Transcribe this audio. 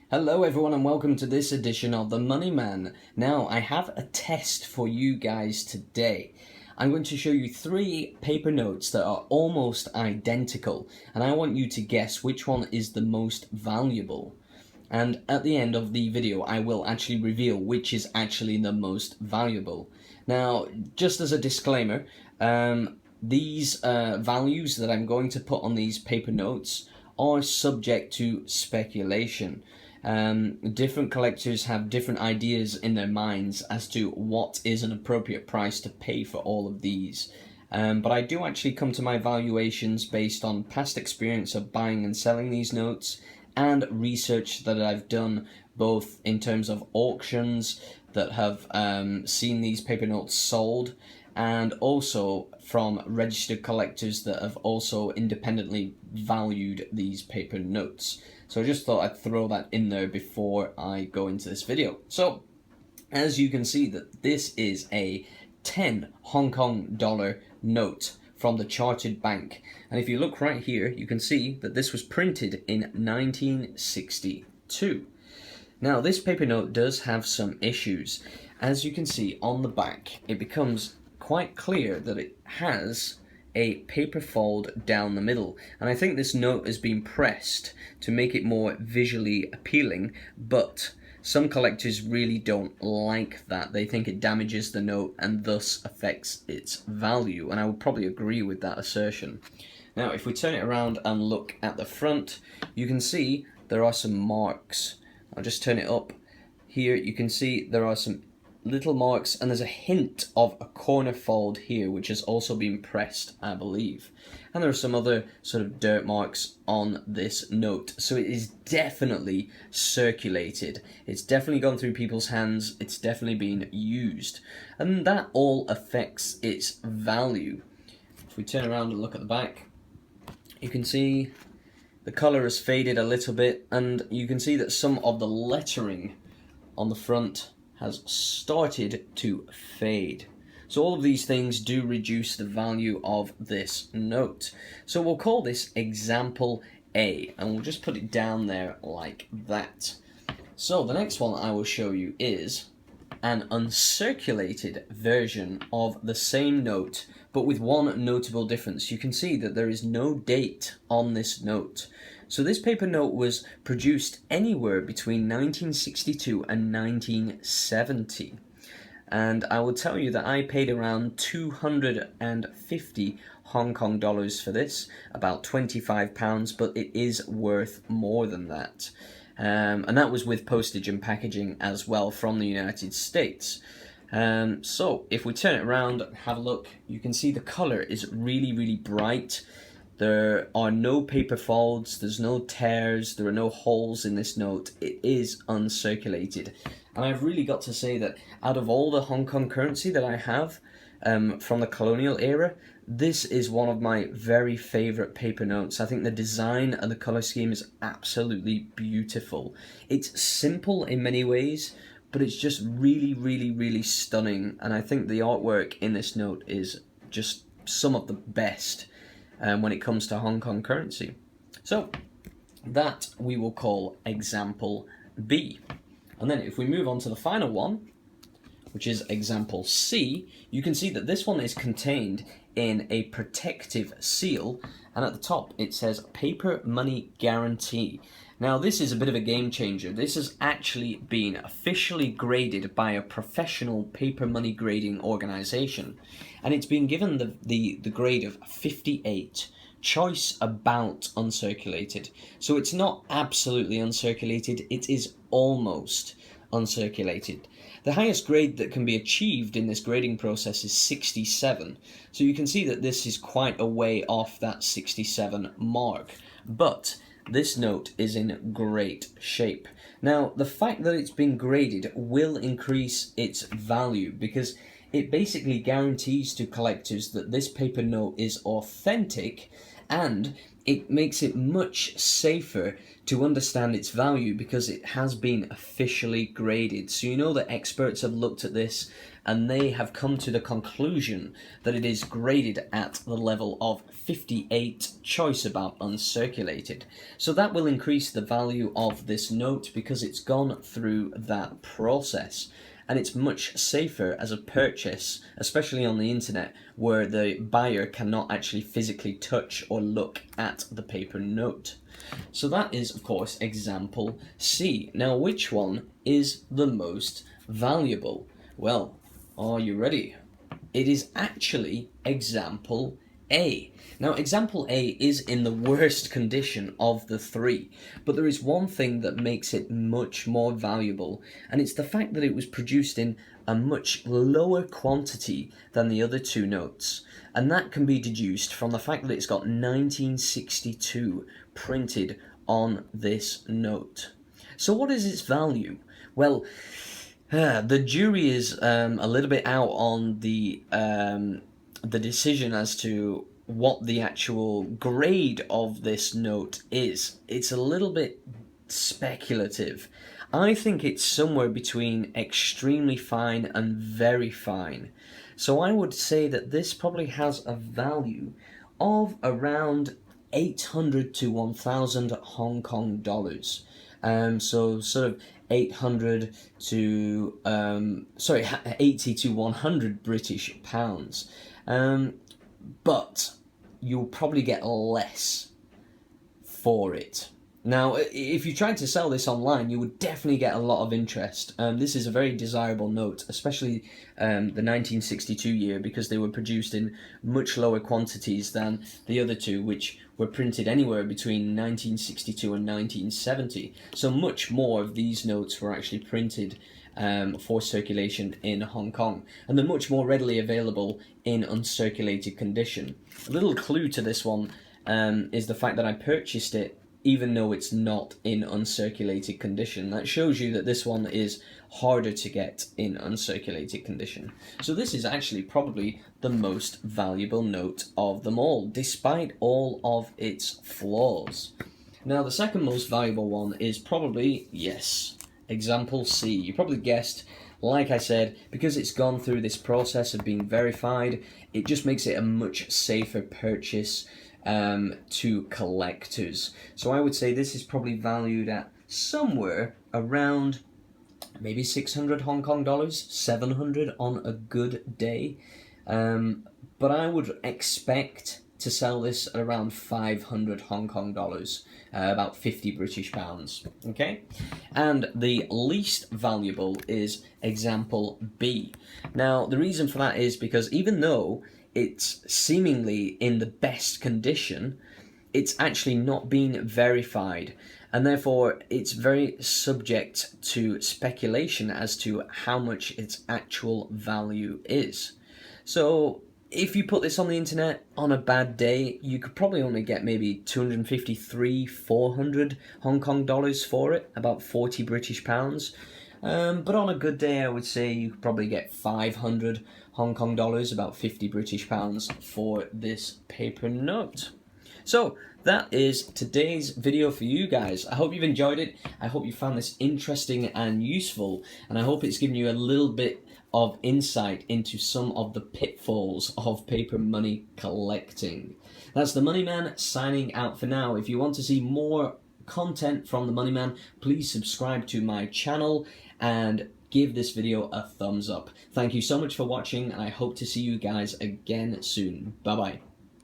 Hello everyone and welcome to this edition of The Money Man. Now I have a test for you guys today. I'm going to show you 3 paper notes that are almost identical and I want you to guess which one is the most valuable. And at the end of the video I will actually reveal which is actually the most valuable. Now just as a disclaimer, these values that I'm going to put on these paper notes are subject to speculation. Different collectors have different ideas in their minds as to what is an appropriate price to pay for all of these. But I do actually come to my valuations based on past experience of buying and selling these notes and research that I've done both in terms of auctions that have seen these paper notes sold and also from registered collectors that have also independently valued these paper notes. So I just thought I'd throw that in there before I go into this video. So, as you can see that this is a 10 Hong Kong dollar note from the Chartered Bank. And if you look right here, you can see that this was printed in 1962. Now, this paper note does have some issues. As you can see on the back, it becomes quite clear that it has a paper fold down the middle, and I think this note has been pressed to make it more visually appealing, but some collectors really don't like that. They think it damages the note and thus affects its value, and I would probably agree with that assertion. Now if we turn it around and look at the front, you can see there are some marks. I'll just turn it up. Here you can see there are some little marks and there's a hint of a corner fold here which has also been pressed, I believe, and there are some other sort of dirt marks on this note, so it is definitely circulated. It's definitely gone through people's hands, it's definitely been used, and that all affects its value. If we turn around and look at the back, you can see the colour has faded a little bit, and you can see that some of the lettering on the front has started to fade. So all of these things do reduce the value of this note. So we'll call this example A, and we'll just put it down there like that. So the next one I will show you is an uncirculated version of the same note, but with one notable difference. You can see that there is no date on this note. So this paper note was produced anywhere between 1962 and 1970. And I will tell you that I paid around 250 Hong Kong dollars for this, about £25, but it is worth more than that. And that was with postage and packaging as well from the United States. So if we turn it around and have a look, you can see the colour is really bright. There are no paper folds, there's no tears, there are no holes in this note. It is uncirculated. And I've really got to say that out of all the Hong Kong currency that I have from the colonial era, this is one of my very favourite paper notes. I think the design and the colour scheme is absolutely beautiful. It's simple in many ways, but it's just really stunning. And I think the artwork in this note is just some of the best when it comes to Hong Kong currency. So that we will call example B. And then if we move on to the final one, which is example C, you can see that this one is contained in a protective seal, and at the top it says paper money guarantee. Now this is a bit of a game changer. This has actually been officially graded by a professional paper money grading organisation, and it's been given the grade of 58, choice about uncirculated. So it's not absolutely uncirculated, it is almost uncirculated. The highest grade that can be achieved in this grading process is 67, so you can see that this is quite a way off that 67 mark, but this note is in great shape. Now, the fact that it's been graded will increase its value because it basically guarantees to collectors that this paper note is authentic, and it makes it much safer to understand its value because it has been officially graded. So you know that experts have looked at this and they have come to the conclusion that it is graded at the level of 58, choice about uncirculated. So that will increase the value of this note because it's gone through that process. And it's much safer as a purchase, especially on the internet, where the buyer cannot actually physically touch or look at the paper note. So that is, of course, example C. Now, which one is the most valuable? Well, are you ready? It is actually example A. Now, example A is in the worst condition of the three, but there is one thing that makes it much more valuable, and it's the fact that it was produced in a much lower quantity than the other two notes, and that can be deduced from the fact that it's got 1962 printed on this note. So what is its value? Well, the jury is a little bit out on the decision as to what the actual grade of this note is. It's a little bit speculative. I think it's somewhere between extremely fine and very fine. So I would say that this probably has a value of around 800 to 1,000 Hong Kong dollars. So sort of 800 to 80 to 100 British pounds. But you'll probably get less for it. Now, if you tried to sell this online, you would definitely get a lot of interest. This is a very desirable note, especially the 1962 year, because they were produced in much lower quantities than the other two, which were printed anywhere between 1962 and 1970. So much more of these notes were actually printed for circulation in Hong Kong, and they're much more readily available in uncirculated condition. A little clue to this one is the fact that I purchased it even though it's not in uncirculated condition. That shows you that this one is harder to get in uncirculated condition. So this is actually probably the most valuable note of them all, despite all of its flaws. Now, the second most valuable one is probably, yes, example C. You probably guessed, like I said, because it's gone through this process of being verified, it just makes it a much safer purchase to collectors. So I would say this is probably valued at somewhere around maybe 600 Hong Kong dollars, 700 on a good day. But I would expect to sell this at around 500 Hong Kong dollars, about 50 British pounds, okay? And the least valuable is example B. Now, the reason for that is because even though it's seemingly in the best condition, it's actually not been verified, and therefore it's very subject to speculation as to how much its actual value is. So if you put this on the internet on a bad day, you could probably only get maybe 253, 400 Hong Kong dollars for it, about 40 British pounds. But on a good day, I would say you could probably get 500 Hong Kong dollars, about 50 British pounds for this paper note. So that is today's video for you guys. I hope you've enjoyed it. I hope you found this interesting and useful, and I hope it's given you a little bit of insight into some of the pitfalls of paper money collecting. That's the Money Man signing out for now. If you want to see more content from the Money Man, please subscribe to my channel and give this video a thumbs up. Thank you so much for watching, and I hope to see you guys again soon. Bye bye.